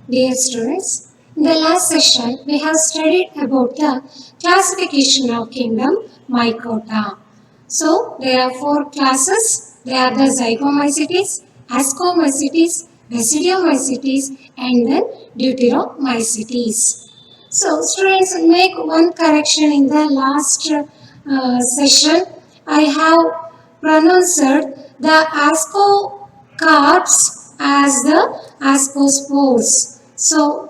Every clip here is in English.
Dear students, in the last session we have studied about the classification of kingdom Mycota. So there are four classes. They are the Zygomycetes, Ascomycetes, Basidiomycetes and then Deuteromycetes. So students, make one correction in the last session. I have pronounced the ascocarps as the ascospores. So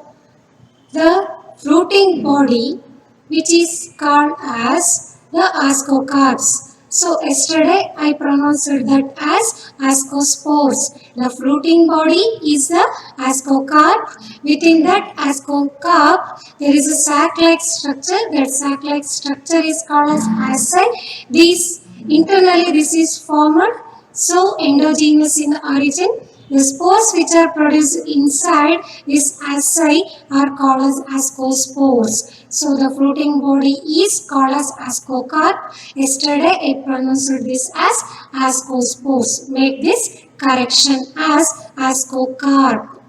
the fruiting body which is called as the ascocarps. So yesterday I pronounced that as ascospores. The fruiting body is the ascocarp. Within that ascocarp there is a sac-like structure. That sac-like structure is called as asci. These internally this is formed so endogenous in origin. The spores which are produced inside this asci are called as ascospores. So the fruiting body is called as ascocarp. Yesterday I pronounced this as ascospores. Make this correction as ascocarp.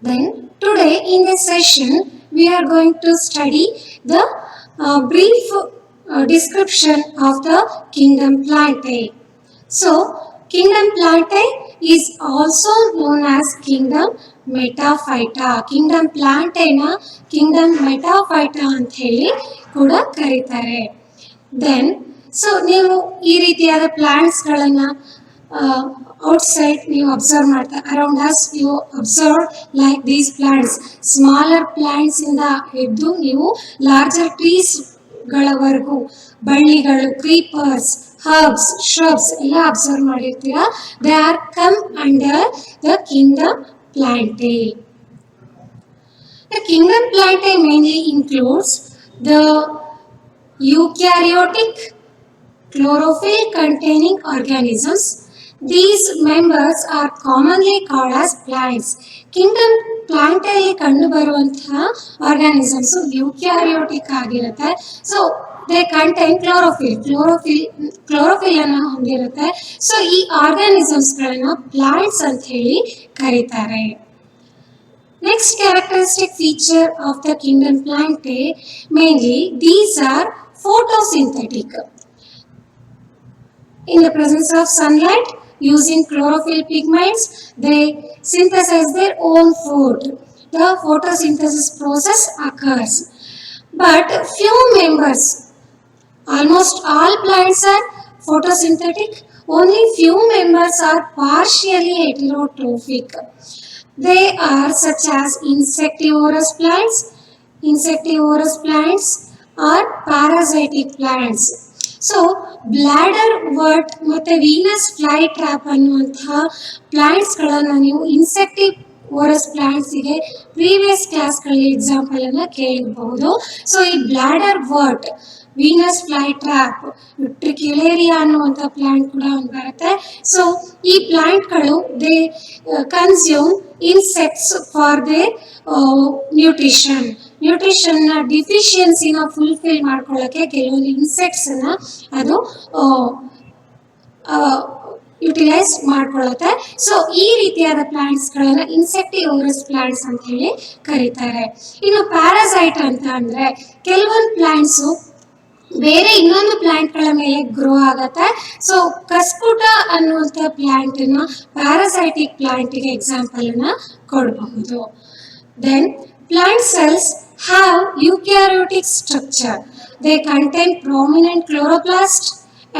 Then today in this session we are going to study the brief description of the kingdom Plantae. So kingdom Plantae is also known as kingdom Metaphyta. Kingdom Plantae na kingdom Metaphyta ಅಂತ ಹೇಳಿ ಕೂಡ ಕರೀತಾರೆ. Then so ನೀವು ಈ ರೀತಿಯಾದ plants ಗಳನ್ನ outside ನೀವು observe ಮಾಡ್ತಾ around us you observe like these plants smaller plants ಇಂದ ಹಿಡಿದು ನೀವು ಲಾರ್ಜರ್ ಟ್ರೀಸ್ ಗಳವರೆಗೂ ಬಳ್ಳಿಗಳು ಕ್ರೀಪರ್ಸ್ ಹರ್ಬ್ಸ್ shrubs ಎಲ್ಲ ಅಬ್ಸರ್ವ್ ಮಾಡಿರ್ತೀರಾ. They are come under the kingdom Plantae. The kingdom Plantae mainly includes the eukaryotic chlorophyll containing organisms. These members are commonly called as plants. Kingdom Plantae ಅಲ್ಲಿ ಕಂಡು ಬರುವಂತಹ organisms ಯೂಕ್ಯಾರಿಯೋಟಿಕ್ ಆಗಿರುತ್ತೆ. So they contain chlorophyll ಅನ್ನು ಹೊಂದಿರುತ್ತೆ. So ಈ organisms ಗಳನ್ನ plants ಅಂತ ಹೇಳಿ ಕರೀತಾರೆ. Next characteristic feature of the kingdom Plantae, mainly these are photosynthetic. In the presence of sunlight, using chlorophyll pigments, they synthesize their own food. The photosynthesis process occurs. But few members, almost all plants are photosynthetic. Only few members are partially heterotrophic. They are such as insectivorous plants. Insectivorous plants are parasitic plants. So bladderwort ಮತ್ತು Venus flytrap ಅನ್ನುವಂತಹ ಪ್ಲಾಂಟ್ಸ್ಗಳನ್ನು ನೀವು insectivorous ಪ್ಲಾಂಟ್ಸಿಗೆ previous ಕ್ಲಾಸ್ಗಳಲ್ಲಿ example ಅನ್ನು ಕೇಳಿರಬಹುದು. So ಈ bladderwort Venus flytrap ಟ್ರಿಕ್ಯುಲೇರಿಯಾ ಅನ್ನುವಂಥ ಪ್ಲಾಂಟ್ ಕೂಡ ಒಂದು ಬರುತ್ತೆ. ಸೊ ಈ ಪ್ಲಾಂಟ್ಗಳು they consume insects for their nutrition ಡಿಫಿಷಿಯನ್ಸಿನ ಫುಲ್ಫಿಲ್ ಮಾಡ್ಕೊಳ್ಳೋಕ್ಕೆ ಕೆಲವೊಂದು ಇನ್ಸೆಕ್ಟ್ಸನ್ನ ಅದು ಯುಟಿಲೈಸ್ ಮಾಡ್ಕೊಳ್ಳುತ್ತೆ. ಸೊ ಈ ರೀತಿಯಾದ ಪ್ಲಾಂಟ್ಸ್ಗಳನ್ನ ಇನ್ಸೆಕ್ಟಿವೋರಸ್ ಪ್ಲಾಂಟ್ಸ್ ಅಂತ ಹೇಳಿ ಕರೀತಾರೆ. ಇನ್ನು ಪ್ಯಾರಾಸೈಟ್ ಅಂತ ಅಂದರೆ ಕೆಲವೊಂದು ಪ್ಲಾಂಟ್ಸು ಬೇರೆ ಇನ್ನೊಂದು ಪ್ಲಾಂಟ್ಗಳ ಮೇಲೆ ಗ್ರೋ ಆಗತ್ತೆ. ಸೊ ಕಸ್ಕುಟ ಅನ್ನುವಂಥ ಪ್ಲಾಂಟನ್ನ ಪ್ಯಾರಾಸೈಟಿಕ್ ಪ್ಲಾಂಟಿಗೆ ಎಕ್ಸಾಂಪಲ್ ಅನ್ನ ಕೊಡಬಹುದು. Then plant cells have eukaryotic structure. They contain prominent chloroplast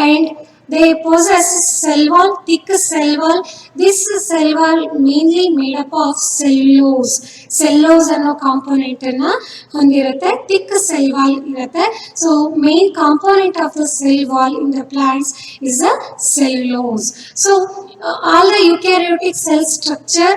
and they possess cell wall, thick cell wall. This cell wall mainly made up of cellulose. Cellulose ಅನ್ನೋ component ಅನ್ನ ಹೊಂದಿರುತ್ತೆ. thick cell wall ಇರುತ್ತೆ. So main component of the cell wall in the plants is the cellulose. So all the eukaryotic cell structure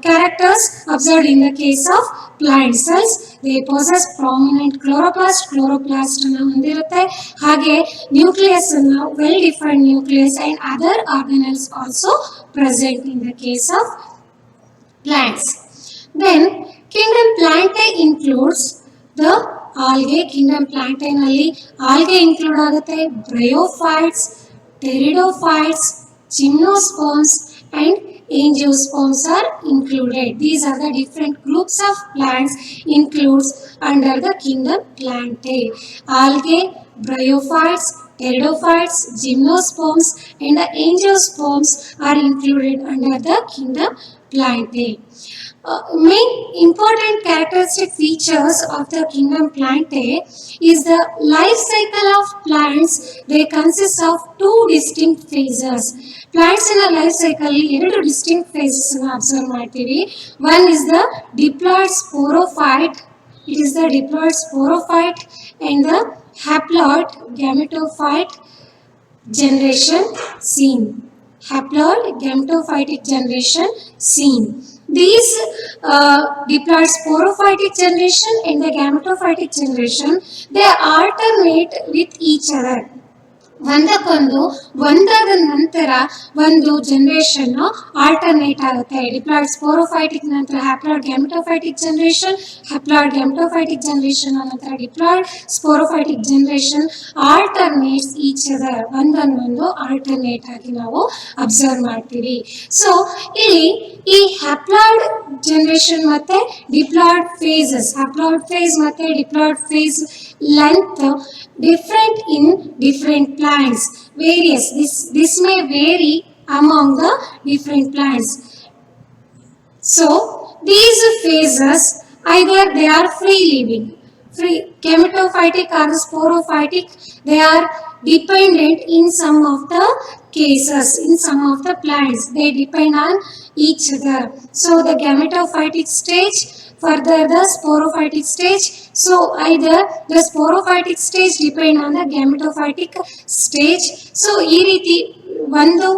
characters observed in the case of plant cells. They possess prominent chloroplast. Chloroplast ಅನ್ನು ಹೊಂದಿರುತ್ತೆ. ಹಾಗೆ nucleus ಅನ್ನು well defined nucleus and other organelles also present in the case of plants. Then kingdom Plantae includes the algae. Kingdom Plantae ನಲ್ಲಿ algae include ಆಗುತ್ತೆ. Bryophytes, pteridophytes, gymnosperms and angiosperms are included. These are the different groups of plants includes under the kingdom Plantae. Algae, bryophytes, pteridophytes, gymnosperms and the angiosperms are included under the kingdom Plantae. Main important characteristic features of the kingdom Plantae is the life cycle of plants. They consist of two distinct phases. Plants in a life cycle ಎರಡು distinct phases ಅನ್ನು observe ಮಾಡ್ತೀವಿ. One is the diploid sporophyte. It is the diploid sporophyte and the haploid gametophyte generation seen. Haploid gametophytic generation seen. These diploid sporophytic generation and the gametophytic generation, they alternate with each other. ಒಂದಕ್ಕೊಂದು ಒಂದಾದ ನಂತರ ಒಂದು generation alternate ಆಗುತ್ತೆ. Diploid sporophytic ನಂತರ haploid gametophytic generation, haploid gametophytic generation ನಂತರ diploid sporophytic generation alternates each other. ಒಂದನ್ನೊಂದು alternate ಆಗಿ ನಾವು ಅಬ್ಸರ್ವ್ ಮಾಡ್ತೀವಿ. ಸೊ ಇಲ್ಲಿ ಈ ಹ್ಯಾಪ್ಲಾಯ್ಡ್ ಜನರೇಷನ್ ಮತ್ತೆ ಡಿಪ್ಲಾಯ್ಡ್ ಫೇಸಸ್, ಹ್ಯಾಪ್ಲಾಯ್ಡ್ ಫೇಸ್ ಮತ್ತೆ diploid phase length different in different plants. Various, this may vary among the different plants. So these phases, either they are free living, free gametophytic or sporophytic, they are dependent in some of the cases. In some of the plants they depend on each other. So the gametophytic stage, further the sporophytic stage. So either the sporophytic stage depend on the gametophytic stage. So ಈ ರೀತಿ ಒಂದು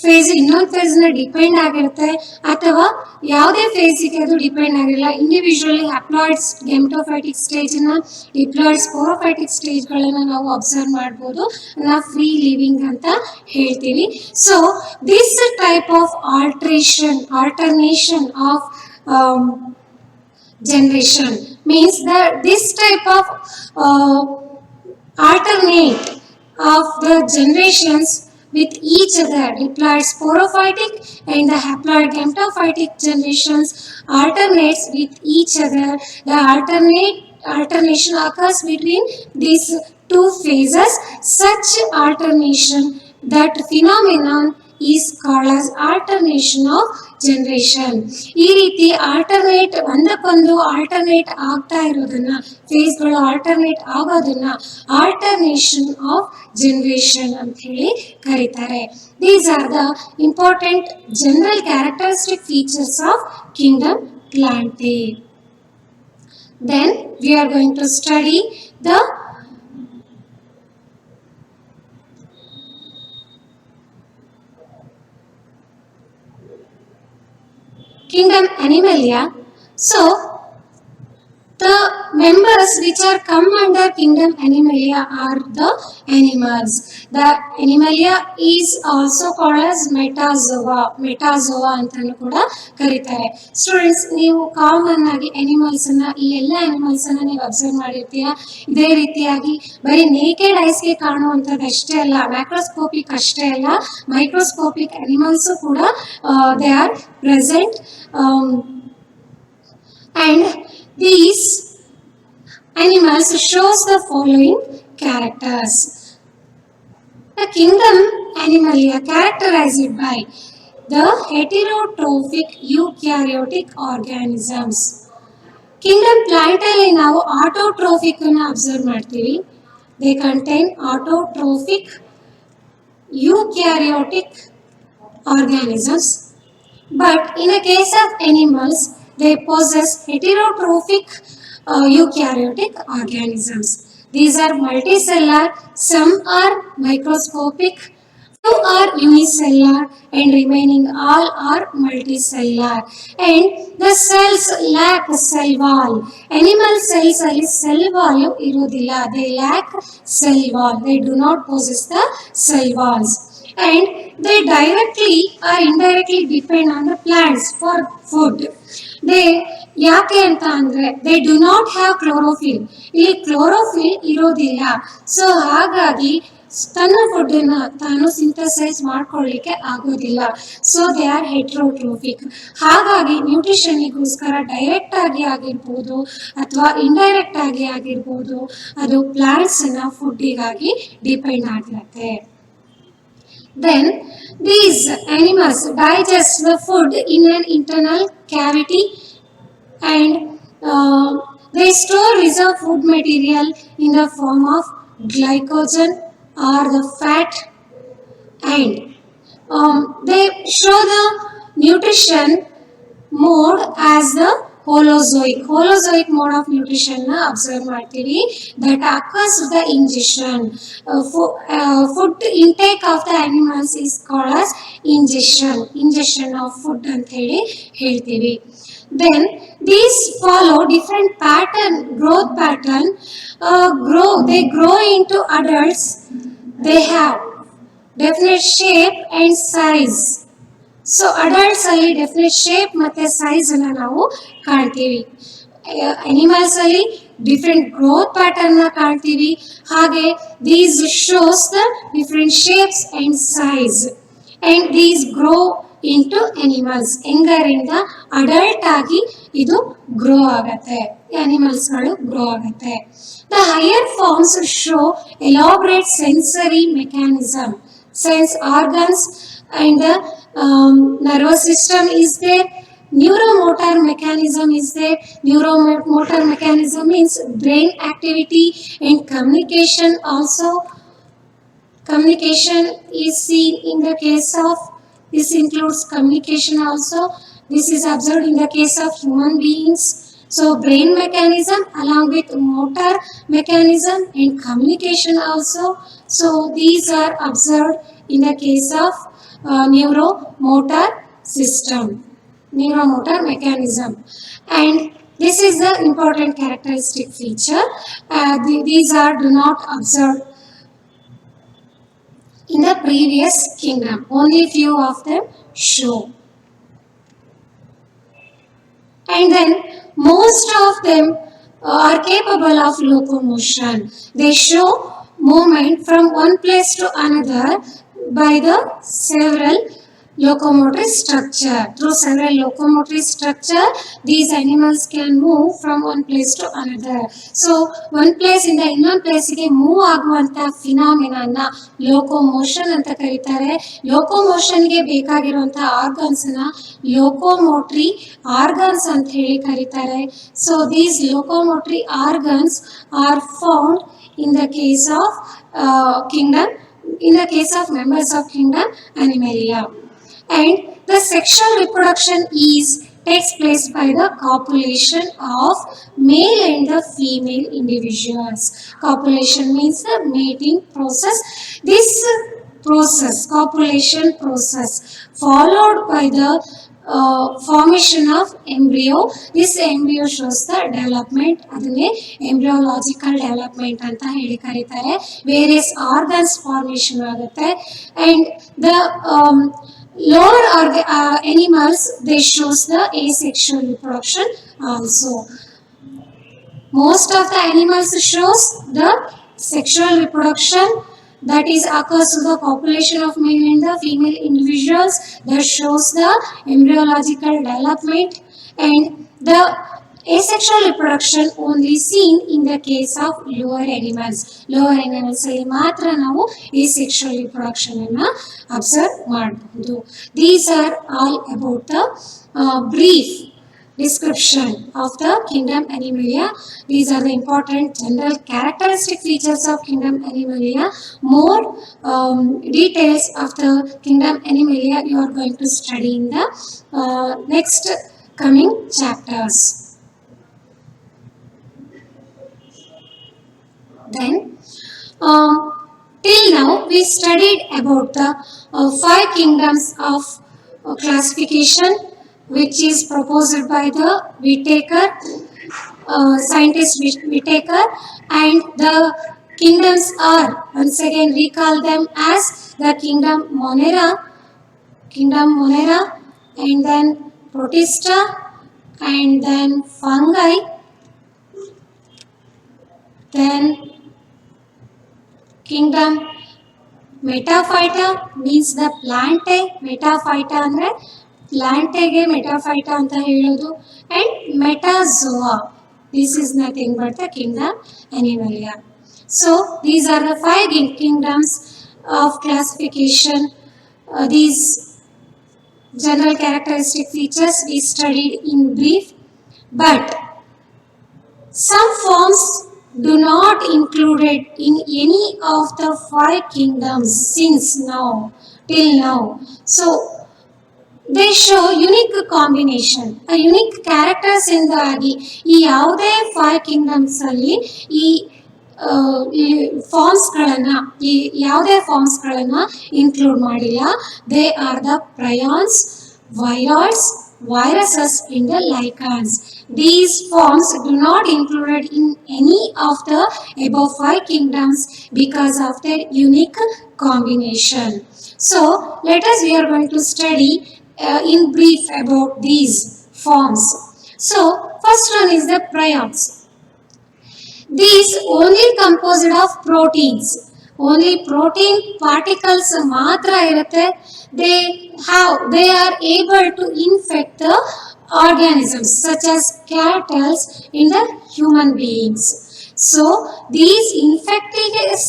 face ಇನ್ನೊಂದು face ನ depend ಆಗಿರುತ್ತೆ ಅಥವಾ ಯಾವುದೇ ಫೇಸಿಗೆ ಅದು depend ಆಗಿರಲ್ಲ. ಇಂಡಿವಿಜುವಲಿ ಹ್ಯಾಪ್ಲಾಯ್ಡ್ಸ್ ಗೆಮೆಟೋಫೈಟಿಕ್ ಸ್ಟೇಜ್ ನ, ಡಿಪ್ಲಾಯ್ಡ್ ಸ್ಪೋರೋಫೈಟಿಕ್ ಸ್ಟೇಜ್ ಗಳನ್ನ ನಾವು ಅಬ್ಸರ್ವ್ ಮಾಡಬಹುದು. ನಾವು ಫ್ರೀ ಲಿವಿಂಗ್ ಅಂತ ಹೇಳ್ತೀವಿ. So this type of alternation of generation means that this type of alternate of the generations with each other, diploid sporophytic and the haploid gametophytic generations alternates with each other. The alternation occurs between these two phases. Such alternation, that phenomenon is called as alternation of generation. ಈ ರೀತಿ alternate, ಒಂದಕ್ಕೊಂದು alternate ಆಗ್ತಾ ಇರೋದನ್ನ, ಫೇಸ್ಗಳು alternate ಆಗೋದನ್ನ alternation of generation ಅಂತ ಹೇಳಿ ಕರೀತಾರೆ. These are the important general characteristic features of Kingdom Plantae. Then we are going to study the kingdom Animalia. So the members which are come under kingdom Animalia are the animals. The Animalia is also called as metazoa. Metazoa ಅಂತನೂ ಕೂಡ ಕರೀತಾರೆ. Students, ನೀವು common ಆಗಿ animals ಅನ್ನ, ಈ ಎಲ್ಲ animals ಅನ್ನ ನೀವು ಅಬ್ಸರ್ವ್ ಮಾಡಿರ್ತೀರಾ. ಇದೇ ರೀತಿಯಾಗಿ ಬರೀ ನೇಕೆಡ್ ಐಸ್ಗೆ ಕಾಣುವಂಥದ್ದು ಅಷ್ಟೇ ಅಲ್ಲ, ಮ್ಯಾಕ್ರೋಸ್ಕೋಪಿಕ್ ಅಷ್ಟೇ ಅಲ್ಲ, ಮೈಕ್ರೋಸ್ಕೋಪಿಕ್ ಅನಿಮಲ್ಸ್ ಕೂಡ they are present. And these animals shows the following characters. The kingdom Animalia characterized by the heterotrophic eukaryotic organisms. Kingdom Plantae ನಾವು ಆಟೋಟ್ರೋಫಿಕ್ ಅನ್ನು ಅಬ್ಸರ್ವ್ ಮಾಡ್ತೀವಿ. They contain autotrophic eukaryotic organisms, but in a case of animals they possess heterotrophic eukaryotic organisms. These are multicellular, some are microscopic, few are unicellular and remaining all are multicellular. And the cells lack cell wall. Animal cells ಅಲ್ಲಿ cell wall ಇರೋದಿಲ್ಲ. They lack cell wall. They do not possess the cell walls. And they directly or indirectly depend on the plants for food. They ಯಾಕೆ ಅಂತ ಅಂದ್ರೆ they do not have chlorophyll. ಇಲ್ಲಿ chlorophyll ಇರೋದಿಲ್ಲ. So ಹಾಗಾಗಿ ತನ್ನ ಫುಡ್ಡನ್ನು ತಾನು ಸಿಂಥಸೈಸ್ ಮಾಡ್ಕೊಳ್ಳಿಕ್ಕೆ ಆಗೋದಿಲ್ಲ. So they are heterotrophic. ಹಾಗಾಗಿ ನ್ಯೂಟ್ರಿಷನ್ನಿಗೋಸ್ಕರ ಡೈರೆಕ್ಟ್ ಆಗಿ ಆಗಿರ್ಬೋದು ಅಥವಾ ಇಂಡೈರೆಕ್ಟ್ ಆಗಿ ಆಗಿರ್ಬೋದು ಅದು ಪ್ಲಾಂಟ್ಸ್ನ ಫುಡ್ಡಿಗಾಗಿ ಡಿಪೆಂಡ್ ಆಗಿರುತ್ತೆ. Then these animals digest the food in an internal cavity and they store reserve food material in the form of glycogen or the fat, and they show the nutrition mode as the holozoic mode of nutrition na observe ಮಾಡ್ತೀವಿ. That occurs with the ingestion. Food intake of the animals is called as ingestion of food ಅಂತ ಹೇಳಿ ಹೇಳ್ತೀವಿ. Then these follow different growth pattern. They grow into adults. They have definite shape and size. So adults ಅಲ್ಲಿ definite shape ಮತ್ತೆ size ಅನ್ನ ನಾವು ಕಾಣ್ತೀವಿ. Animals ಅಲ್ಲಿ different growth pattern ನ ಕಾಣ್ತೀವಿ. ಹಾಗೆ these shows the different shapes and size and these grow into animals. ಎಂಗರಿಂದ ಅಡಲ್ಟ್ ಆಗಿ ಇದು ಗ್ರೋ ಆಗತ್ತೆ, ಅನಿಮಲ್ಸ್ಗಳು ಗ್ರೋ ಆಗತ್ತೆ. The higher forms show elaborate sensory mechanism, sense organs and the nervous system is there. Neuromotor mechanism is there. Neuromotor mechanism means brain activity and communication also. Communication is seen in the case of, this includes communication also. This is observed in the case of human beings. So brain mechanism along with motor mechanism and communication also. So these are observed in the case of neuromotor system, neuromotor mechanism, and this is the important characteristic feature. These are do not observed in the previous kingdom, only few of them show. And then most of them are capable of locomotion. They show movement from one place to another by the several locomotor structure. Through several locomotor structure, these animals can move from one place to another. So one place ಇಂದ ಇನ್ನೊಂದು ಪ್ಲೇಸಿಗೆ move ಆಗುವಂತ ಫಿನಾಮಿನನ್ನ locomotion ಅಂತ ಕರೀತಾರೆ. ಲೋಕೋಮೋಷನ್ಗೆ ಬೇಕಾಗಿರುವಂತ organs ನ ಲೋಕೋಮೋಟ್ರಿ organs ಅಂತ ಹೇಳಿ ಕರೀತಾರೆ. So these locomotory organs are found in the case of kingdom, in the case of members of kingdom Animalia. And the sexual reproduction takes place by the copulation of male and the female individuals. Copulation means the mating process. This process, copulation process, followed by the formation of embryo. This embryo shows the development, adane embryological development anta heli karitare. Various organs formation agutte, and the lower animals, they shows the asexual reproduction also. Most of the animals shows the sexual reproduction, that is occurs to the copulation of male and the female individuals, that shows the embryological development, and the asexual reproduction only seen in the case of lower animals. Lower animals ಅಲ್ಲಿ ಮಾತ್ರ ನಾವು asexual reproduction ಅನ್ನು observe ಮಾಡಬಹುದು. These are all about the brief description of the kingdom Animalia. These are the important general characteristic features of kingdom Animalia. More details of the kingdom Animalia you are going to study in the next coming chapters. Then till now we studied about the 5 kingdoms of classification, which is proposed by the Whittaker, scientist Whittaker, and the kingdoms are, once again recall them as the kingdom Monera, and then Protista, and then fungi, then kingdom Metaphyta means the Plantae, Metaphyta ಅಂದರೆ ಪ್ಲಾಂಟೆಗೆ Metaphyta ಅಂತ ಹೇಳೋದು. And Metazoa, this is nothing but the kingdom Animalia. So these are the five kingdoms of classification. These general characteristic features we studied in brief, but some forms do not included in any of the five kingdoms since now till now. So they show unique combination, a unique characters ಇಂದಾಗಿ ಈ ಯಾವುದೇ five kingdoms ಅಲ್ಲಿ ಈ ಫಾರ್ಮ್ಸ್ಗಳನ್ನ, ಈ ಯಾವುದೇ ಫಾರ್ಮ್ಸ್ಗಳನ್ನ include ಮಾಡಿಲ್ಲ. They are the prions, viroids, viruses in the lichens. These forms do not included in any of the above five kingdoms because of their unique combination. So let us, we are going to study in brief about these forms. So first one is the prions. These only composed of proteins. Only protein particles ಮಾತ್ರ ಇರುತ್ತೆ. They are able to infect the organisms such as cattle in the human beings. So these infectious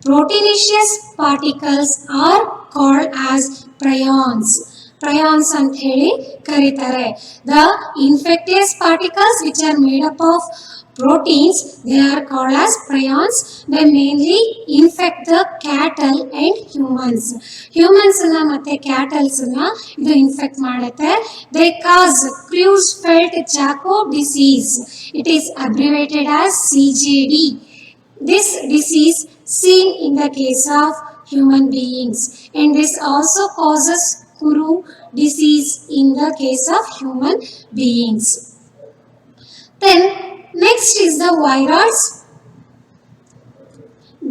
proteinaceous particles are called as prions. Prions ಅಂತ ಹೇಳಿ ಕರೀತಾರೆ. The infectious particles which are made up of proteins, they are called as prions. They mainly infect the cattle and humans. Humans na ಮತ್ತೆ cattles na ಇದು infect ಮಾಡುತ್ತೆ. They cause Creutzfeldt-Jakob disease. It is abbreviated as CJD. This disease seen in the case of human beings, and this also causes Kuru disease in the case of human beings. Then next is the viroids.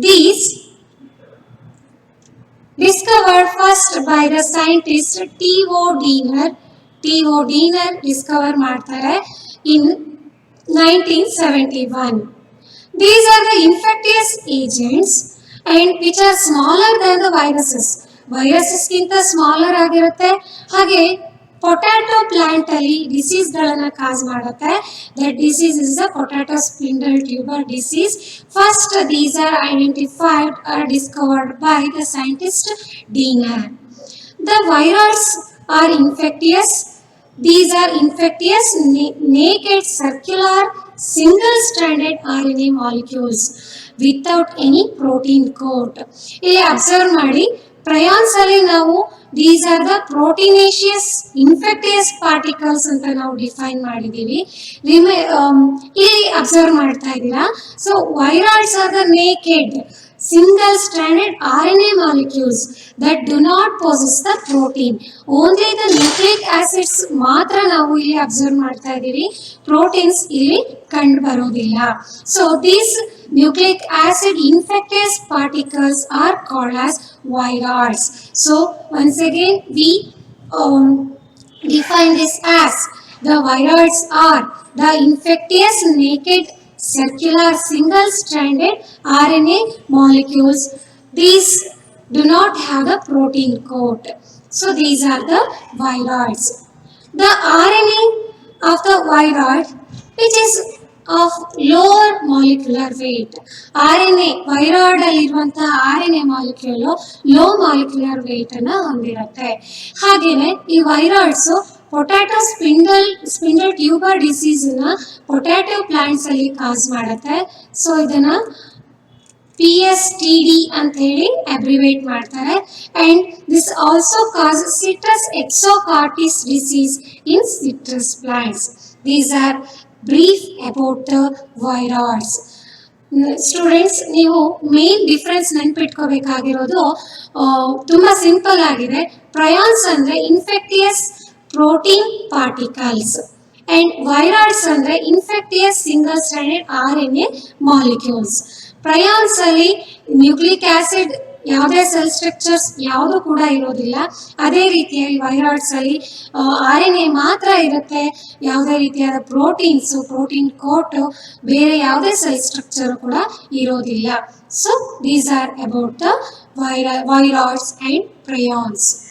These discovered first by the scientist T.O. Diener. T.O. Diener discover ಮಾಡ್ತಾರೆ in 1971. These are the infectious agents and which are smaller than the viruses. Viruses ಗಿಂತ smaller ಆಗಿರುತ್ತೆ. ಹಾಗೆ potato plant ಅಲ್ಲಿ disease ಗಳನ್ನ cause ಮಾಡುತ್ತೆ. That disease is the potato spindle tuber disease. First these are identified or discovered by the scientist Diener. The viroids are infectious. These are infectious naked circular single stranded RNA molecules without any protein coat. ಇಲ್ಲಿ observe ಮಾಡಿ, ಪ್ರಯಾನ್ಸ್ ಅಲ್ಲಿ ನಾವು these are the proteinaceous infectious particles ಅಂತ ನಾವು define ಮಾಡಿದೀವಿ. ಇಲ್ಲಿ observe ಮಾಡ್ತಾ ಇದ್ದೀರಾ. So viroids are the naked single stranded RNA molecules that do not possess the protein. Only the nucleic acids ಮಾತ್ರ ನಾವು ಇಲ್ಲಿ ಅಬ್ಸರ್ವ್ ಮಾಡ್ತಾ ಇದ್ದೀವಿ. ಪ್ರೋಟೀನ್ಸ್ ಇಲ್ಲಿ ಕಂಡು ಬರೋದಿಲ್ಲ. So these nucleic acid infectious particles are called as viroids. So once again we define this as the viroids are the infectious naked circular single stranded RNA molecules. These do not have the protein coat. So these are the viroids. The RNA of the viroid which is of lower molecular weight. RNA viroid ಅಲ್ಲಿರುವಂತಹ RNA molecule low molecular weight ಅನ್ನು ಹೊಂದಿರುತ್ತೆ. ಹಾಗೇನೆ ಈ viroids potato spindle tuber disease ನ potato plants ಅಲ್ಲಿ ಕಾಸ್ ಮಾಡುತ್ತೆ. So ಇದನ್ನ PSTD ಅಂತ ಹೇಳಿ ಅಬ್ರಿವೇಟ್ ಮಾಡ್ತಾರೆ. And this also cause citrus exocortis disease in citrus plants. These are brief about the viroids. Students, ನೀವು ಮೇನ್ ಡಿಫ್ರೆನ್ಸ್ ನೆನ್ಪಿಟ್ಕೋಬೇಕಾಗಿರೋದು ತುಂಬಾ ಸಿಂಪಲ್ ಆಗಿದೆ. ಪ್ರಯಾನ್ಸ್ ಅಂದ್ರೆ infectious protein particles and viroids ಅಂದ್ರೆ infectious single stranded RNA molecules. Prions ಅಲ್ಲಿ nucleic acid ಯಾವುದೇ cell structures ಯಾವುದು ಕೂಡ ಇರೋದಿಲ್ಲ. ಅದೇ ರೀತಿಯಾಗಿ ವೈರಾಯ್ಡ್ಸ್ ಅಲ್ಲಿ RNA ಮಾತ್ರ ಇರುತ್ತೆ. ಯಾವುದೇ ರೀತಿಯಾದ ಪ್ರೋಟೀನ್ ಕೋಟ್ ಬೇರೆ ಯಾವುದೇ ಸೆಲ್ ಸ್ಟ್ರಕ್ಚರ್ ಕೂಡ ಇರೋದಿಲ್ಲ. So these are about the viroids and ಪ್ರಯಾನ್ಸ್.